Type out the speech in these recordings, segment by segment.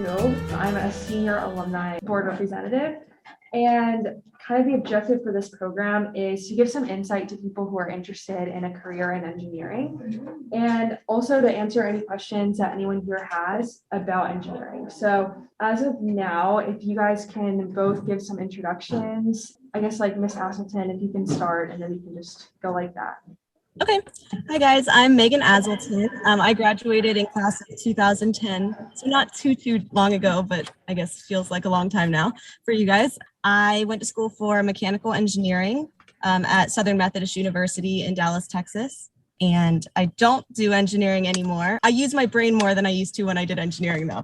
Yakoob. I'm a senior alumni board representative. And kind of the objective for this program is to give some insight to people who are interested in a career in engineering, and also to answer any questions that anyone here has about engineering. So as of now, if you guys can both give some introductions, I guess like Miss Aselton, if you can start, and then we can just go like that. Okay. Hi, guys. I'm Megan Aselton. I graduated in class of 2010, so not too long ago, but I guess feels like a long time now for you guys. I went to school for mechanical engineering at Southern Methodist University in Dallas, Texas. And I don't do engineering anymore. I use my brain more than I used to when I did engineering, though.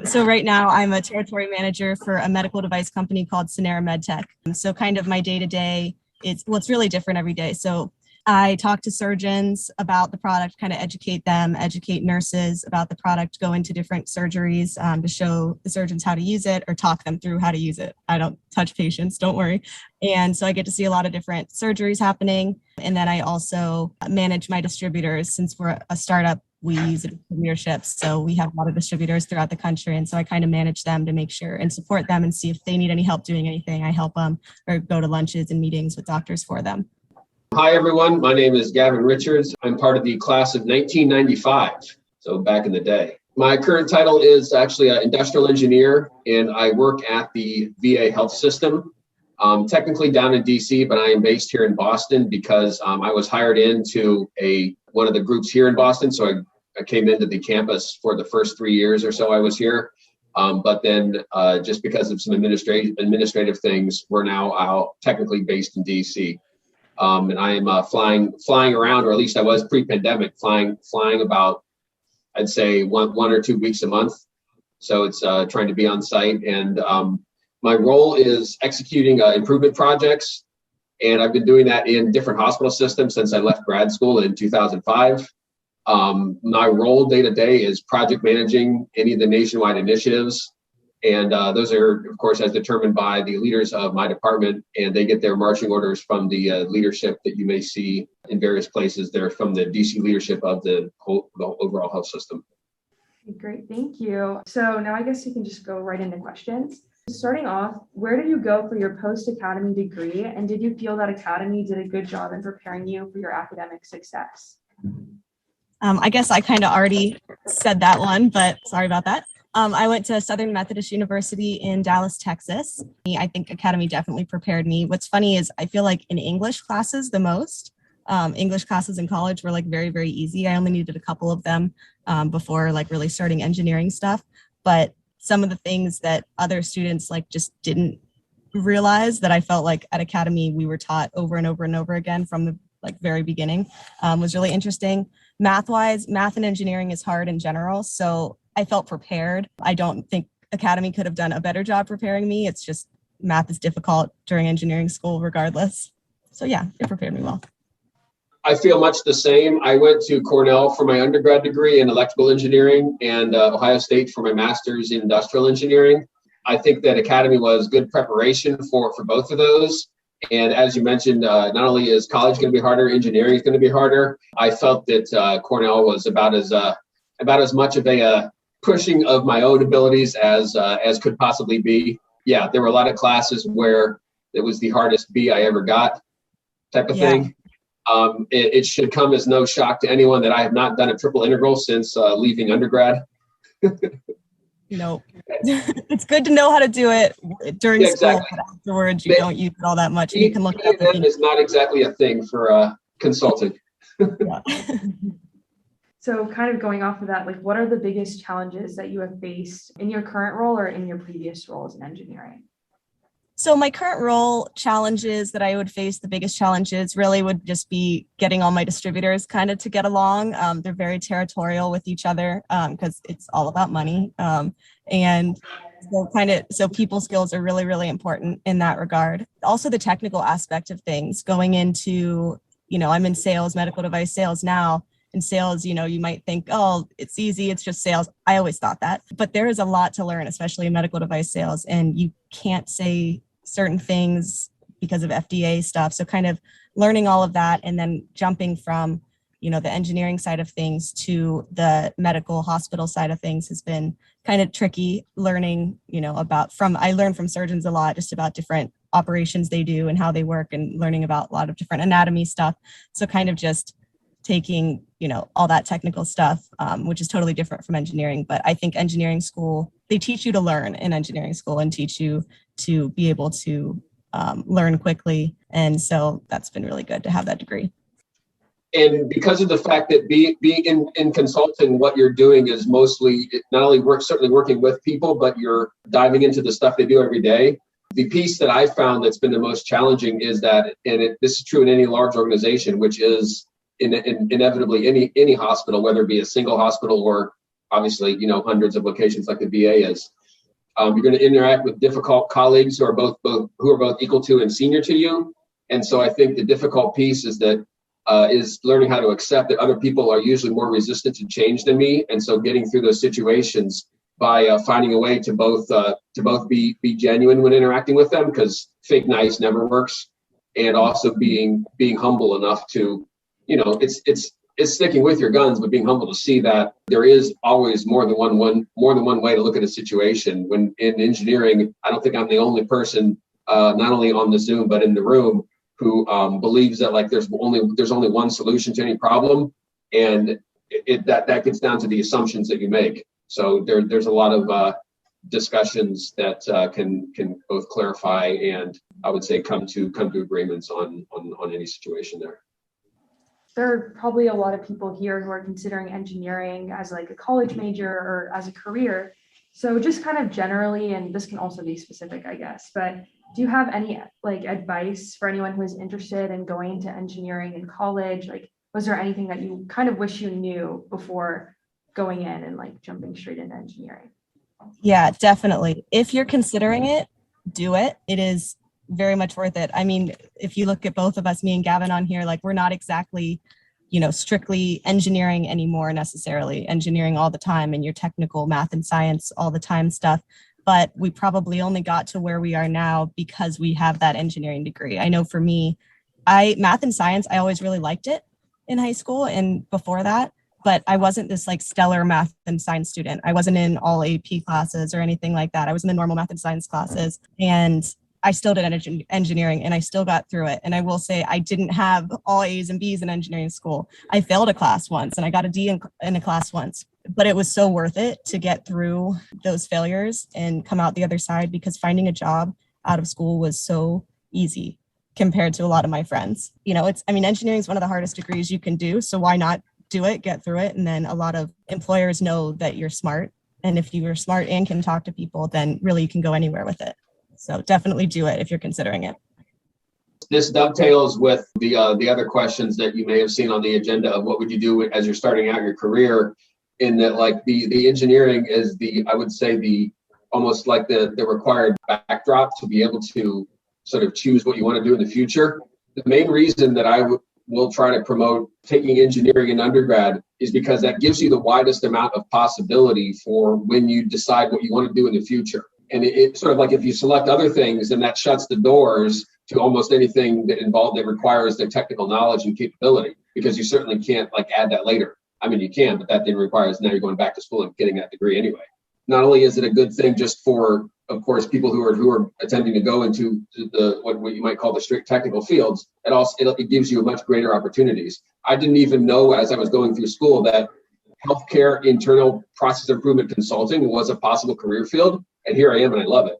So right now I'm a territory manager for a medical device company called Sanara MedTech. So kind of my day-to-day, it's really different every day. So I talk to surgeons about the product, kind of educate them, educate nurses about the product, go into different surgeries to show the surgeons how to use it or talk them through how to use it. I don't touch patients, don't worry. And so I get to see a lot of different surgeries happening. And then I also manage my distributors. Since we're a startup, we use distributorships. So we have a lot of distributors throughout the country. And so I kind of manage them to make sure and support them and see if they need any help doing anything. I help them or go to lunches and meetings with doctors for them. Hi, everyone. My name is Gavin Richards. I'm part of the class of 1995, so back in the day. My current title is actually an industrial engineer, and I work at the VA health system, technically down in DC, but I am based here in Boston because I was hired into one of the groups here in Boston. So I came into the campus for the first 3 years or so I was here. But then just because of some administrative things, we're now out technically based in DC. And I am flying around, or at least I was pre-pandemic, flying about, I'd say one or 2 weeks a month. So it's trying to be on site. And my role is executing improvement projects. And I've been doing that in different hospital systems since I left grad school in 2005. My role day to day is project managing any of the nationwide initiatives. And those are, of course, as determined by the leaders of my department, and they get their marching orders from the leadership that you may see in various places. They're from the DC leadership of the overall health system. Great, thank you. So now I guess you can just go right into questions. Starting off, where did you go for your post-academy degree, and did you feel that Academy did a good job in preparing you for your academic success? I guess I kind of already said that one, but sorry about that. I went to Southern Methodist University in Dallas, Texas. I think Academy definitely prepared me. What's funny is I feel like in English classes the most, English classes in college were like very, very easy. I only needed a couple of them before like really starting engineering stuff. But some of the things that other students like just didn't realize that I felt like at Academy we were taught over and over and over again from the like very beginning was really interesting. Math-wise, math and engineering is hard in general. So I felt prepared. I don't think Academy could have done a better job preparing me. It's just math is difficult during engineering school regardless. So yeah, it prepared me well. I feel much the same. I went to Cornell for my undergrad degree in electrical engineering and Ohio State for my master's in industrial engineering. I think that Academy was good preparation for both of those. And as you mentioned, not only is college going to be harder, engineering is going to be harder. I felt that Cornell was about as much of a pushing of my own abilities as could possibly be. Yeah, there were a lot of classes where it was the hardest B I ever got type of thing. It should come as no shock to anyone that I have not done a triple integral since leaving undergrad. No, it's good to know how to do it during school, but afterwards you don't use it all that much. You can look it up. It's not exactly a thing for consulting. Yeah. So kind of going off of that, like what are the biggest challenges that you have faced in your current role or in your previous roles in engineering? So my current role challenges that I would face, the biggest challenges really would just be getting all my distributors kind of to get along. They're very territorial with each other because it's all about money. And so people skills are really, really important in that regard. Also the technical aspect of things going into, I'm in sales, medical device sales now. In sales, you might think, oh, it's easy, it's just sales. I always thought that. But there is a lot to learn, especially in medical device sales. And you can't say certain things because of FDA stuff. So kind of learning all of that and then jumping from, the engineering side of things to the medical hospital side of things has been kind of tricky learning, I learned from surgeons a lot just about different operations they do and how they work and learning about a lot of different anatomy stuff. So kind of just taking, all that technical stuff, which is totally different from engineering. But I think engineering school, they teach you to learn in engineering school and teach you to be able to learn quickly. And so that's been really good to have that degree. And because of the fact that being in consulting, what you're doing is mostly not only certainly working with people, but you're diving into the stuff they do every day. The piece that I found that's been the most challenging is that, this is true in any large organization, which is inevitably any hospital, whether it be a single hospital or obviously, hundreds of locations like the VA is. You're going to interact with difficult colleagues who are both equal to and senior to you. And so I think the difficult piece is that is learning how to accept that other people are usually more resistant to change than me. And so getting through those situations by finding a way to both be genuine when interacting with them, because fake nice never works. And also being humble enough to, it's sticking with your guns, but being humble to see that there is always more than one way to look at a situation. When in engineering, I don't think I'm the only person, not only on the Zoom, but in the room, who believes that there's only one solution to any problem, and that gets down to the assumptions that you make. So there's a lot of discussions that can both clarify and I would say come to agreements on any situation there. There are probably a lot of people here who are considering engineering as a college major or as a career. So just kind of generally, and this can also be specific, I guess, but do you have any advice for anyone who is interested in going into engineering in college? Was there anything that you kind of wish you knew before going in and jumping straight into engineering? Yeah, definitely. If you're considering it, do it. It is very much worth it. I mean, if you look at both of us, me and Gavin on here, we're not exactly, strictly engineering anymore necessarily, engineering all the time and your technical math and science all the time stuff. But we probably only got to where we are now because we have that engineering degree. I know for me, math and science, I always really liked it in high school and before that, but I wasn't this stellar math and science student. I wasn't in all AP classes or anything like that. I was in the normal math and science classes, and I still did engineering and I still got through it. And I will say I didn't have all A's and B's in engineering school. I failed a class once and I got a D in a class once, but it was so worth it to get through those failures and come out the other side, because finding a job out of school was so easy compared to a lot of my friends. Engineering is one of the hardest degrees you can do. So why not do it, get through it? And then a lot of employers know that you're smart. And if you are smart and can talk to people, then really you can go anywhere with it. So definitely do it if you're considering it. This dovetails with the other questions that you may have seen on the agenda of what would you do as you're starting out your career, in that the engineering is I would say almost the required backdrop to be able to sort of choose what you want to do in the future. The main reason that I will try to promote taking engineering in undergrad is because that gives you the widest amount of possibility for when you decide what you want to do in the future. And it's sort of if you select other things, then that shuts the doors to almost anything that requires their technical knowledge and capability, because you certainly can't add that later. I mean, you can, but that then requires now you're going back to school and getting that degree anyway. Not only is it a good thing just for, of course, people who are attempting to go into what you might call the strict technical fields, it gives you much greater opportunities. I didn't even know as I was going through school that healthcare internal process improvement consulting was a possible career field. And here I am, and I love it.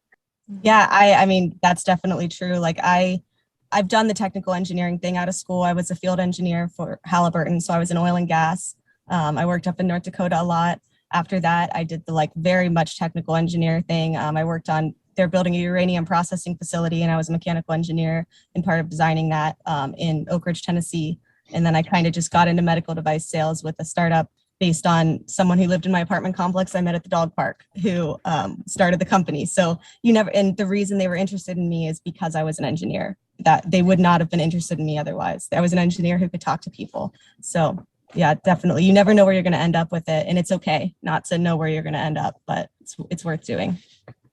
Yeah, I mean, that's definitely true. I've done the technical engineering thing out of school. I was a field engineer for Halliburton, so I was in oil and gas. I worked up in North Dakota a lot. After that, I did the very much technical engineer thing. I worked on, they're building a uranium processing facility, and I was a mechanical engineer and part of designing that in Oak Ridge, Tennessee. And then I kind of just got into medical device sales with a startup based on someone who lived in my apartment complex I met at the dog park, who started the company. So and the reason they were interested in me is because I was an engineer, that they would not have been interested in me otherwise. I was an engineer who could talk to people. So yeah, definitely. You never know where you're going to end up with it. And it's okay not to know where you're going to end up, but it's worth doing.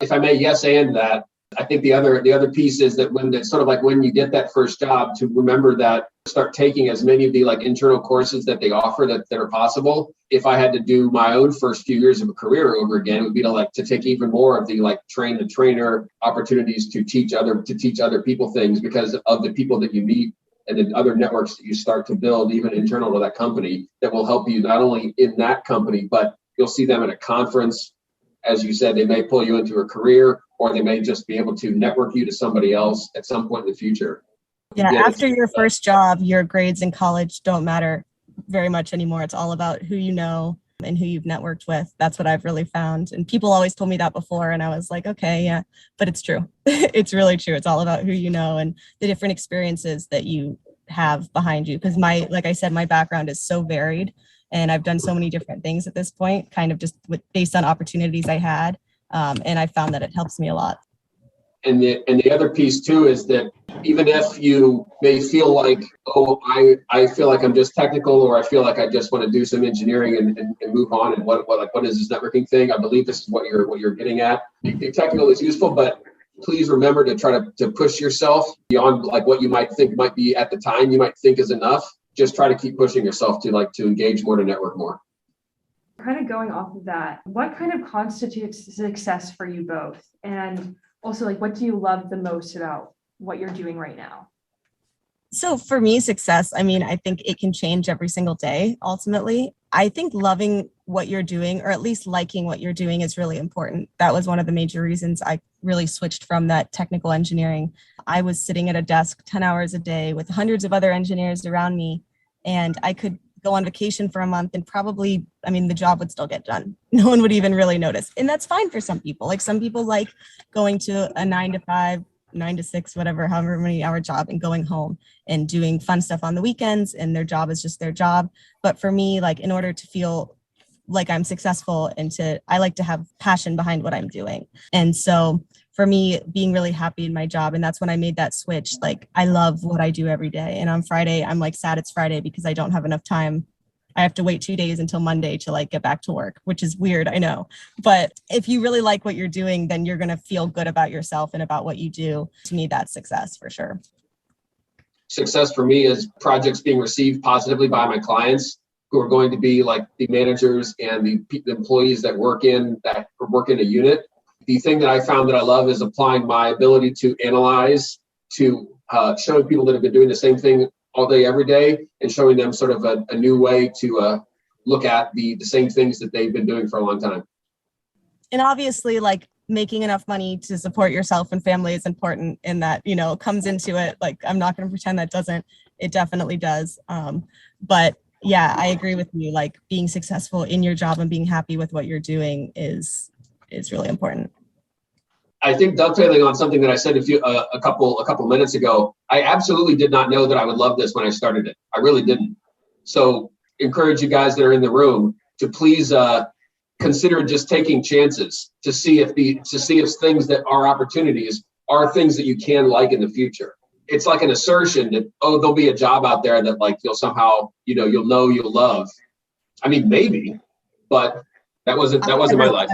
If I may, yes, and that I think the other piece is that when it's sort of like when you get that first job, to remember that start taking as many of the like internal courses that they offer that are possible. If I had to do my own first few years of a career over again, it would be to take even more of the like train the trainer opportunities to teach other people things, because of the people that you meet and the other networks that you start to build even internal to that company that will help you not only in that company, but you'll see them at a conference. As you said, they may pull you into a career, or they may just be able to network you to somebody else at some point in the future. Yeah, after your first job, your grades in college don't matter very much anymore. It's all about who you know and who you've networked with. That's what I've really found. And people always told me that before, and I was like, okay, yeah, but it's true. It's really true. It's all about who you know and the different experiences that you have behind you. Because like I said, my background is so varied, and I've done so many different things at this point, kind of just based on opportunities I had. And I found that it helps me a lot. And the other piece too is that even if you may feel like, oh, I feel like I'm just technical, or I feel like I just want to do some engineering and move on, and what is this networking thing? I believe this is what you're getting at. Technical is useful, but please remember to try to push yourself beyond like what you might think might be at the time you might think is enough. Just try to keep pushing yourself to engage more, to network more. Kind of going off of that, what kind of constitutes success for you both? And also, like, what do you love the most about what you're doing right now? So for me, success, I mean, I think it can change every single day. Ultimately, I think loving what you're doing, or at least liking what you're doing, is really important. That was one of the major reasons I really switched from that technical engineering. I was sitting at a desk 10 hours a day with hundreds of other engineers around me, and I could go on vacation for a month and probably, the job would still get done. No one would even really notice. And that's fine for some people. Like, some people like going to a 9 to 5, 9 to 6, whatever, however many hour job, and going home and doing fun stuff on the weekends, and their job is just their job. But for me, like, in order to feel like I'm successful I like to have passion behind what I'm doing. And so for me, being really happy in my job, and that's when I made that switch. Like, I love what I do every day. And on Friday, I'm like sad it's Friday because I don't have enough time. I have to wait 2 days until Monday to like get back to work, which is weird, I know. But if you really like what you're doing, then you're going to feel good about yourself and about what you do. To me, that's success for sure. Success for me is projects being received positively by my clients, who are going to be like the managers and the employees that work in a unit. The thing that I found that I love is applying my ability to analyze, to showing people that have been doing the same thing all day, every day, and showing them sort of a new way to look at the same things that they've been doing for a long time. And obviously, like, making enough money to support yourself and family is important, and that, comes into it. Like, I'm not going to pretend that doesn't. It definitely does. But yeah, I agree with you. Like, being successful in your job and being happy with what you're doing is really important. I think dovetailing on something that I said a couple minutes ago, I absolutely did not know that I would love this when I started it. I really didn't. So encourage you guys that are in the room to please consider just taking chances to see if things that are opportunities are things that you can like in the future. It's like an assertion that, oh, there'll be a job out there that like you'll somehow, you'll love. I mean, maybe, but that wasn't my life.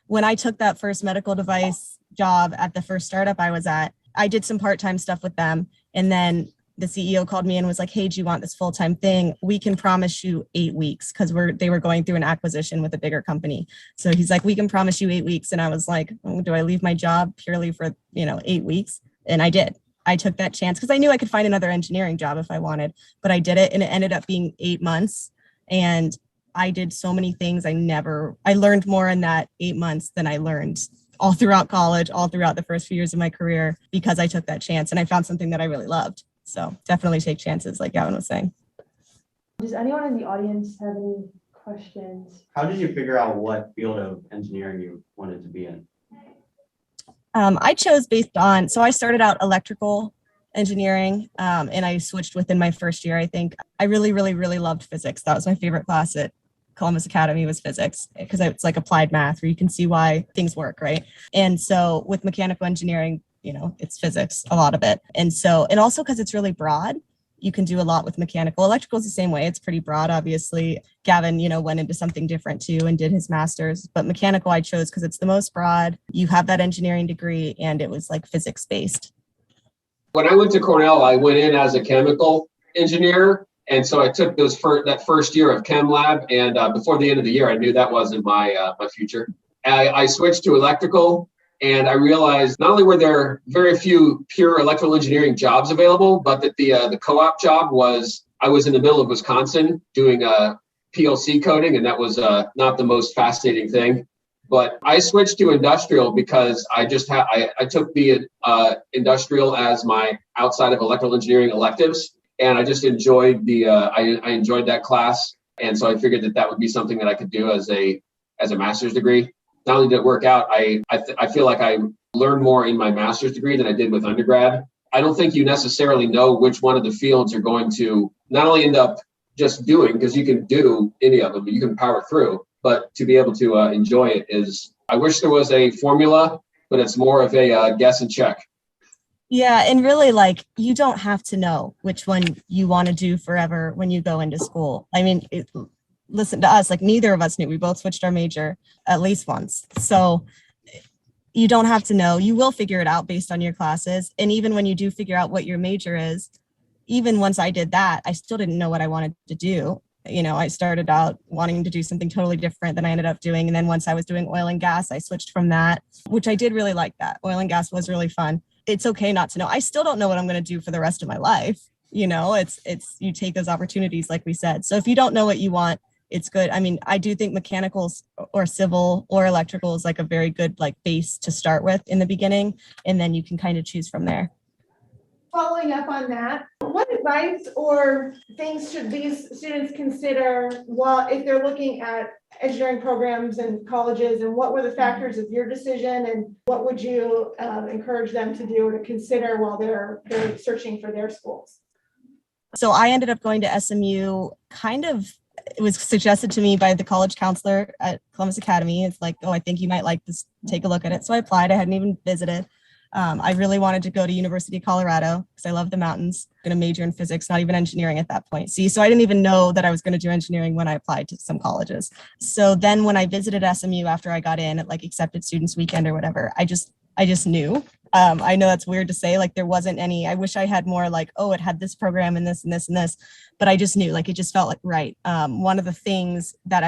When I took that first medical device job at the first startup I was at, I did some part-time stuff with them. And then the CEO called me and was like, hey, do you want this full-time thing? We can promise you 8 weeks, because they were going through an acquisition with a bigger company. So he's like, we can promise you 8 weeks. And I was like, oh, do I leave my job purely for, 8 weeks? And I did. I took that chance because I knew I could find another engineering job if I wanted, but I did it, and it ended up being 8 months. And I did so many things. I learned more in that 8 months than I learned all throughout college, all throughout the first few years of my career, because I took that chance and I found something that I really loved. So definitely take chances, like Gavin was saying. Does anyone in the audience have any questions? How did you figure out what field of engineering you wanted to be in? I chose so I started out electrical engineering, and I switched within my first year. I think I really, really, really loved physics. That was my favorite class at Columbus Academy, was physics, because it's like applied math where you can see why things work, right? And so with mechanical engineering, it's physics, a lot of it. And also because it's really broad. you can do a lot with mechanical. Electrical is the same way. It's pretty broad, obviously. Gavin, went into something different too and did his master's, but mechanical I chose because it's the most broad. You have that engineering degree and it was like physics based. When I went to Cornell, I went in as a chemical engineer. And so I took that first year of chem lab, and before the end of the year, I knew that wasn't my future. I switched to electrical, and I realized not only were there very few pure electrical engineering jobs available, but that the co-op job I was in the middle of Wisconsin doing PLC coding, and that was not the most fascinating thing. But I switched to industrial because I took the industrial as my outside of electrical engineering electives. And I just enjoyed I enjoyed that class. And so I figured that would be something that I could do as a master's degree. Not only did it work out, I feel like I learned more in my master's degree than I did with undergrad. I don't think you necessarily know which one of the fields you're going to not only end up just doing, because you can do any of them, you can power through, but to be able to enjoy it I wish there was a formula, but it's more of a guess and check. Yeah. And really, you don't have to know which one you want to do forever when you go into school. I mean, listen to us, neither of us knew. We both switched our major at least once. So you don't have to know. You will figure it out based on your classes. And even when you do figure out what your major is, even once I did that, I still didn't know what I wanted to do. I started out wanting to do something totally different than I ended up doing. And then once I was doing oil and gas, I switched from that, which I did really like that. Oil and gas was really fun. It's okay not to know. I still don't know what I'm going to do for the rest of my life. It's you take those opportunities, like we said. So if you don't know what you want, it's good. I mean, I do think mechanicals or civil or electrical is a very good base to start with in the beginning. And then you can kind of choose from there. Following up on that, what advice or things should these students consider if they're looking at engineering programs and colleges, and what were the factors of your decision, and what would you encourage them to do or to consider while they're searching for their schools? So I ended up going to SMU it was suggested to me by the college counselor at Columbus Academy. It's I think you might like this, take a look at it. So I applied. I hadn't even visited. I really wanted to go to University of Colorado because I love the mountains. I'm going to major in physics, not even engineering at that point. So I didn't even know that I was going to do engineering when I applied to some colleges. So then when I visited SMU after I got in at accepted students weekend or whatever, I just knew. I know that's weird to say, there wasn't any, I wish I had more it had this program and this and this and this, but I just knew it just felt right. One of the things that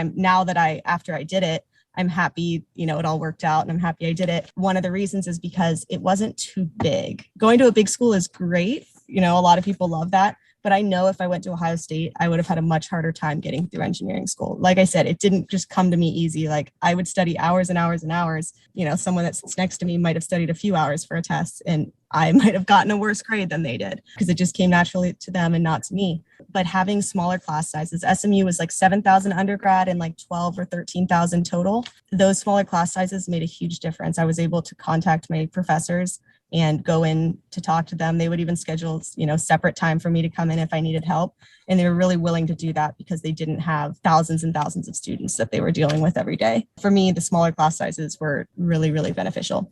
after I did it, I'm happy, it all worked out and I'm happy I did it. One of the reasons is because it wasn't too big. Going to a big school is great. A lot of people love that. But I know if I went to Ohio State, I would have had a much harder time getting through engineering school. Like I said, it didn't just come to me easy. I would study hours and hours and hours. Someone that sits next to me might have studied a few hours for a test and I might have gotten a worse grade than they did because it just came naturally to them and not to me. But having smaller class sizes, SMU was 7,000 undergrad and 12 or 13,000 total. Those smaller class sizes made a huge difference. I was able to contact my professors and go in to talk to them. They would even schedule, separate time for me to come in if I needed help. And they were really willing to do that because they didn't have thousands and thousands of students that they were dealing with every day. For me, the smaller class sizes were really, really beneficial.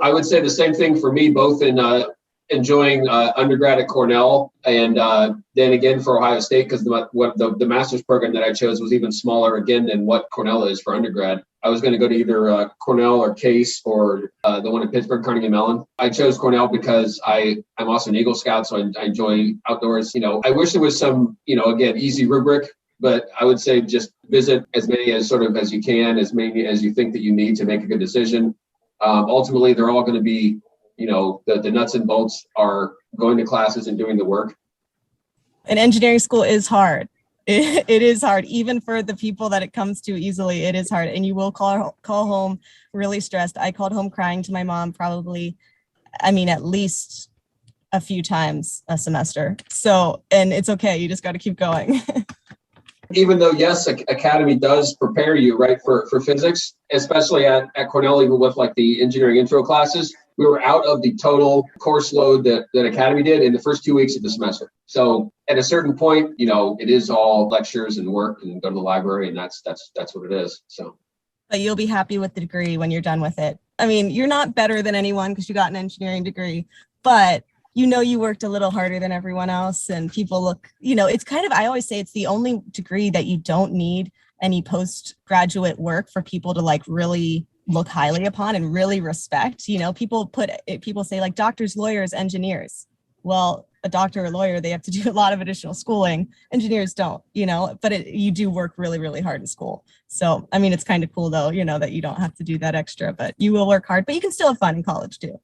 I would say the same thing for me, both in enjoying undergrad at Cornell and then again for Ohio State, because the master's program that I chose was even smaller again than what Cornell is for undergrad. I was going to go to either Cornell or Case or the one in Pittsburgh, Carnegie Mellon. I chose Cornell because I'm also an Eagle Scout, so I enjoy outdoors. I wish there was some, again, easy rubric, but I would say just visit as many as you can, as many as you think that you need to make a good decision. Ultimately, they're all going to be, the nuts and bolts are going to classes and doing the work. And engineering school is hard. It is hard, even for the people that it comes to easily. It is hard, and you will call home really stressed. I called home crying to my mom probably, at least a few times a semester. So, and it's okay. You just got to keep going. Even though, yes, Academy does prepare you, right, for physics, especially at Cornell, even with the engineering intro classes, we were out of the total course load that Academy did in the first 2 weeks of the semester. So at a certain point, it is all lectures and work and go to the library, and that's what it is. So, but you'll be happy with the degree when you're done with it. You're not better than anyone because you got an engineering degree, but you know, you worked a little harder than everyone else, and people look, you know, it's kind of, I always say it's the only degree that you don't need any postgraduate work for people to like really look highly upon and really respect. You know, people say like doctors, lawyers, engineers. Well, a doctor or lawyer, they have to do a lot of additional schooling. Engineers don't, you know, but you do work really, really hard in school. So, I mean, it's kind of cool though, you know, that you don't have to do that extra, but you will work hard, but you can still have fun in college too.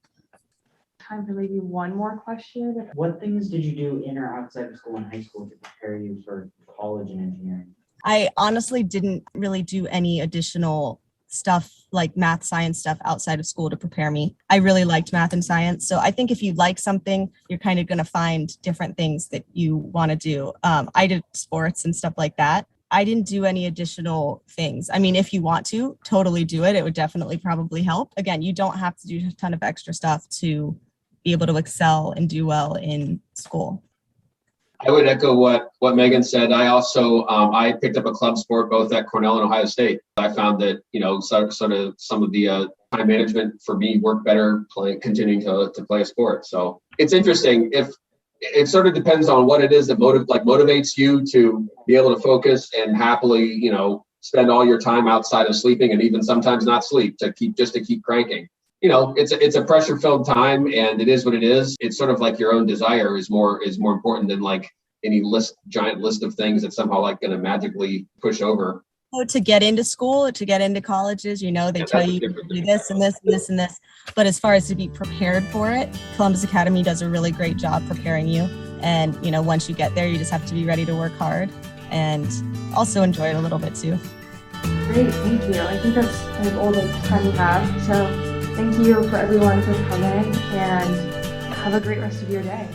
Time for maybe one more question. What things did you do in or outside of school and high school to prepare you for college and engineering? I honestly didn't really do any additional stuff like math, science stuff outside of school to prepare me. I really liked math and science. So I think if you like something, you're kind of going to find different things that you want to do. I did sports and stuff like that. I didn't do any additional things. I mean, if you want to, totally do it. It would definitely probably help. Again, you don't have to do a ton of extra stuff to be able to excel and do well in school. I would echo what Megan said. I also, I picked up a club sport both at Cornell and Ohio State. I found that, you know, sort of some of the time management for me worked better continuing to play a sport. So it's interesting. If it sort of depends on what it is that motivates you to be able to focus and happily, you know, spend all your time outside of sleeping and even sometimes not sleep to keep cranking. You know, it's a pressure-filled time, and it is what it is. It's sort of like your own desire is more important than like any giant list of things that's somehow like going to magically push over. So to get into school, to get into colleges, you know, they tell you to do this and this and this and this. But as far as to be prepared for it, Columbus Academy does a really great job preparing you. And, you know, once you get there, you just have to be ready to work hard and also enjoy it a little bit too. Great, thank you. I think that's kind of all the time we have. So thank you for everyone for coming, and have a great rest of your day.